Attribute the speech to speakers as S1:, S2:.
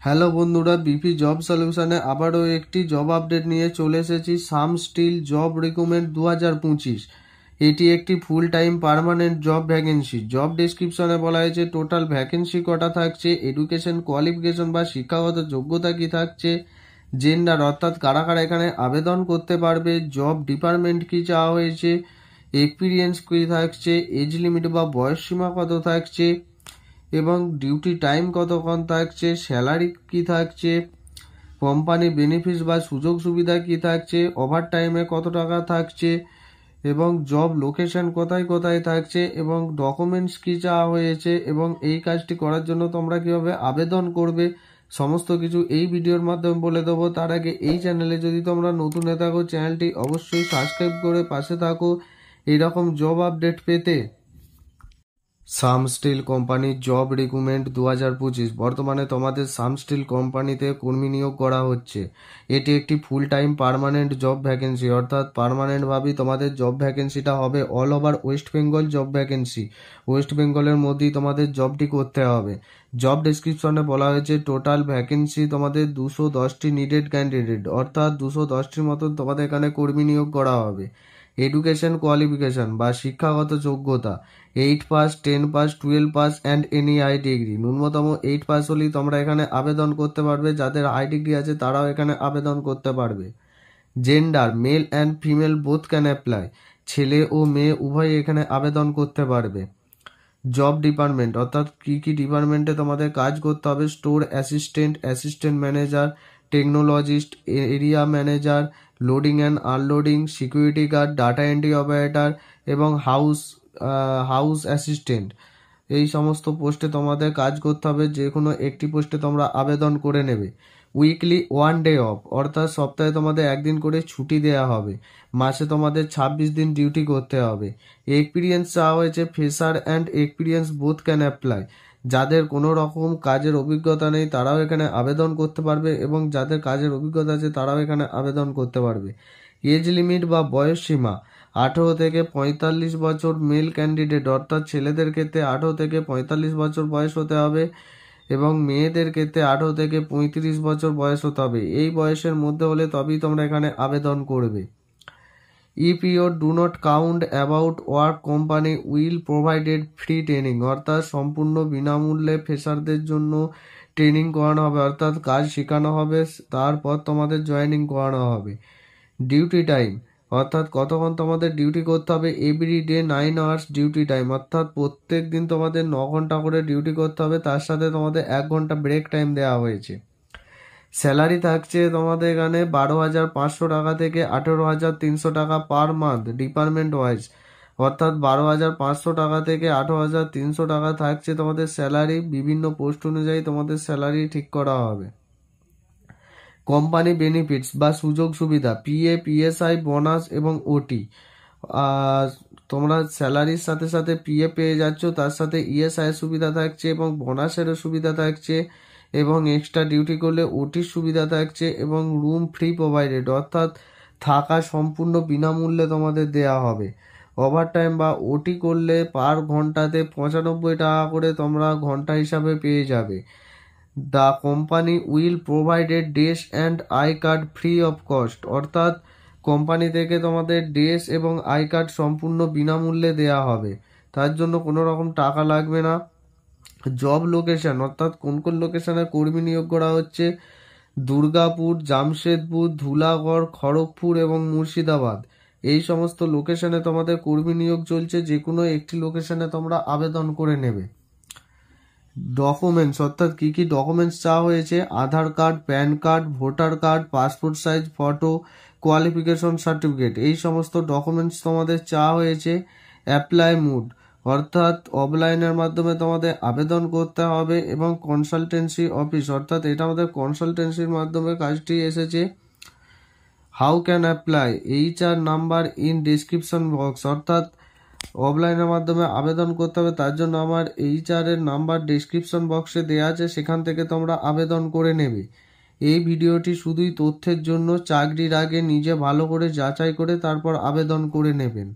S1: Hello বন্ধুরা, BP job সলিউশনে আবারও একটি জব আপডেট নিয়ে চলে এসেছি। সাম স্টিল জব রিক্রুটমেন্ট 2025। এটি একটি full time permanent job vacancy. Job ডেসক্রিপশনে বলা হয়েছে টোটাল ভ্যাকেন্সি কটা থাকছে, এডুকেশন কোয়ালিফিকেশন বা শিক্ষাগত যোগ্যতা কি থাকছে, জেন্ডার অর্থাৎ কারা কারা এখানে আবেদন করতে পারবে, জব ডিপার্টমেন্ট কি চাওয়া হয়েছে, এক্সপিরিয়েন্স কি থাকছে, এজ লিমিট বা বয়স সীমা কত থাকছে এবং ডিউটি টাইম কতক্ষণ থাকছে, স্যালারি কি থাকছে, কোম্পানি বেনিফিটস বা সুযোগ সুবিধা কি থাকছে, ওভার টাইমে কত টাকা থাকছে এবং জব লোকেশন কোথায় কোথায় থাকছে এবং ডকুমেন্টস কি চাওয়া হয়েছে এবং এই কাজটি করার জন্য তোমরা কিভাবে আবেদন করবে, সমস্ত কিছু এই ভিডিওর মাধ্যমে বলে দেবো। তার আগে এই চ্যানেলে যদি তোমরা নতুন হয়ে থাকো, চ্যানেলটি অবশ্যই সাবস্ক্রাইব করে পাশে থাকো এইরকম জব আপডেট পেতে। সাম স্টিল কোম্পানির জব রিক্রুটমেন্ট 2025। বর্তমানে তোমাদের সাম স্টিল কোম্পানিতে কর্মী নিয়োগ করা হচ্ছে। এটি একটি full time permanent job vacancy, অর্থাৎ পার্মানেন্টভাবেই তোমাদের জব ভ্যাকেন্সিটা হবে। All over West Bengal job vacancy, West বেঙ্গলের মধ্যেই তোমাদের জবটি করতে হবে। জব ডেসক্রিপশনে বলা হয়েছে টোটাল ভ্যাকেন্সি তোমাদের 210টি নিডেড ক্যান্ডিডেট, অর্থাৎ 210টির মতন তোমাদের এখানে কর্মী নিয়োগ করা হবে। এডুকেশন কোয়ালিফিকেশন বা শিক্ষাগত যোগ্যতা 8 pass, 10 pass, 12 pass and any I degree. ন্যূনতম 8 পাস হলেই তোমরা এখানে আবেদন করতে পারবে। যাদের আই ডিগ্রি আছে তারাও এখানে আবেদন করতে পারবে। Gender male and female both can apply, ছেলে ও মেয়ে উভয় এখানে আবেদন করতে পারবে। জব ডিপার্টমেন্ট অর্থাৎ কি কি ডিপার্টমেন্টে তোমাদের কাজ করতে হবে, store assistant, assistant manager, technologist, area manager, loading and unloading, security guard, data entry operator এবং হাউস অ্যাসিস্ট্যান্ট। এই সমস্ত পোস্টে তোমাদের কাজ করতে হবে। যে কোনো একটি পোস্টে তোমরা আবেদন করে নেবে। উইকলি 1 ডে অফ, অর্থাৎ সপ্তাহে তোমাদের একদিন করে ছুটি দেওয়া হবে। মাসে তোমাদের 26 দিন ডিউটি করতে হবে। এক্সপিরিয়েন্স চাওয়া হয়েছে, fresher and experience both can apply. যাদের কোনো রকম কাজের অভিজ্ঞতা নেই তারাও এখানে আবেদন করতে পারবে এবং যাদের কাজের অভিজ্ঞতা আছে তারাও এখানে আবেদন করতে পারবে। এজ লিমিট বা বয়স সীমা 18 থেকে 45 বছর মেল ক্যান্ডিডেট, অর্থাৎ ছেলেদের ক্ষেত্রে 18 থেকে 45 বছর বয়স হতে হবে এবং মেয়েদের ক্ষেত্রে 18 থেকে 35 বছর বয়স হতে হবে। এই বয়সের মধ্যে হলে তবেই তোমরা এখানে আবেদন করবে। If you do not count about work, company will provided free training, অর্থাৎ সম্পূর্ণ বিনামূল্যে ফ্রেশারদের জন্য ট্রেনিং করানো হবে, অর্থাৎ কাজ শেখানো হবে, তারপর তোমাদের জয়েনিং করানো হবে। ডিউটি টাইম অর্থাৎ কতক্ষণ তোমাদের ডিউটি করতে হবে, every day 9 hours duty time, অর্থাৎ প্রত্যেক দিন তোমাদের 9 ঘন্টা করে ডিউটি করতে হবে, তার সাথে তোমাদের 1 ঘন্টা ব্রেক টাইম দেওয়া হয়েছে। স্যালারি থাকছে তোমাদের এখানে 12,500 টাকা থেকে 18,300 টাকা পার মান্থ ডিপার্টমেন্ট ওয়াইজ, অর্থাৎ 12,500 টাকা থেকে 18,300 টাকা থাকছে তোমাদের স্যালারি। বিভিন্ন পোস্ট অনুযায়ী তোমাদের স্যালারি ঠিক করা হবে। কোম্পানি বেনিফিটস বা সুযোগ সুবিধা, পিএ, পিএসআই, বোনাস এবং ওটি। তোমরা স্যালারির সাথে সাথে পিএ পেয়ে যাচ্ছ, তার সাথে ইএসআই সুবিধা থাকছে এবং বোনাসেরও সুবিধা থাকছে এবং এক্সট্রা ডিউটি করলে ওটির সুবিধা থাকছে এবং রুম ফ্রি প্রোভাইডেড, অর্থাৎ থাকা সম্পূর্ণ বিনামূল্যে তোমাদের দেয়া হবে। ওভারটাইম বা ওটি করলে পার ঘন্টাতে 95 টাকা করে তোমরা ঘন্টা হিসাবে পেয়ে যাবে। The company will provided dress and I card free of cost, অর্থাৎ কোম্পানি থেকে তোমাদের ড্রেস এবং আই কার্ড সম্পূর্ণ বিনামূল্যে দেয়া হবে, তার জন্য কোনো রকম টাকা লাগবে না। জব লোকেশন অর্থাৎ কোন কোন লোকেশনে কর্মী নিয়োগ করা হচ্ছে, দুর্গাপুর, জামশেদপুর, ধুলাগড়, খড়গপুর এবং মুর্শিদাবাদ। এই সমস্ত লোকেশনে তোমাদের কর্মী নিয়োগ চলছে। যে কোনো একটি লোকেশনে তোমরা আবেদন করে নেবে। ডকুমেন্টস অর্থাৎ কি কি ডকুমেন্টস চাওয়া হয়েছে, Aadhaar card, PAN card, voter card, passport size photo, qualification certificate, এই সমস্ত ডকুমেন্টস তোমাদের চাওয়া হয়েছে। অ্যাপ্লাই মুড অর্থাৎ অফলাইনের মাধ্যমে তোমাদের আবেদন করতে হবে এবং কনসালটেন্সি অফিস, অর্থাৎ এটা আমাদের কনসালটেন্সির মাধ্যমে কাজটি এসেছে। How can apply, HR number in description box, অর্থাৎ অফলাইনের মাধ্যমে আবেদন করতে হবে, তার জন্য আমার HR এর নাম্বার ডেসক্রিপশন বক্সে দেওয়া আছে, সেখান থেকে তোমরা আবেদন করে নেবে। এই ভিডিওটি শুধুই তথ্যের জন্য, চাকরির আগে নিজে ভালো করে যাচাই করে তারপর আবেদন করে নেবেন।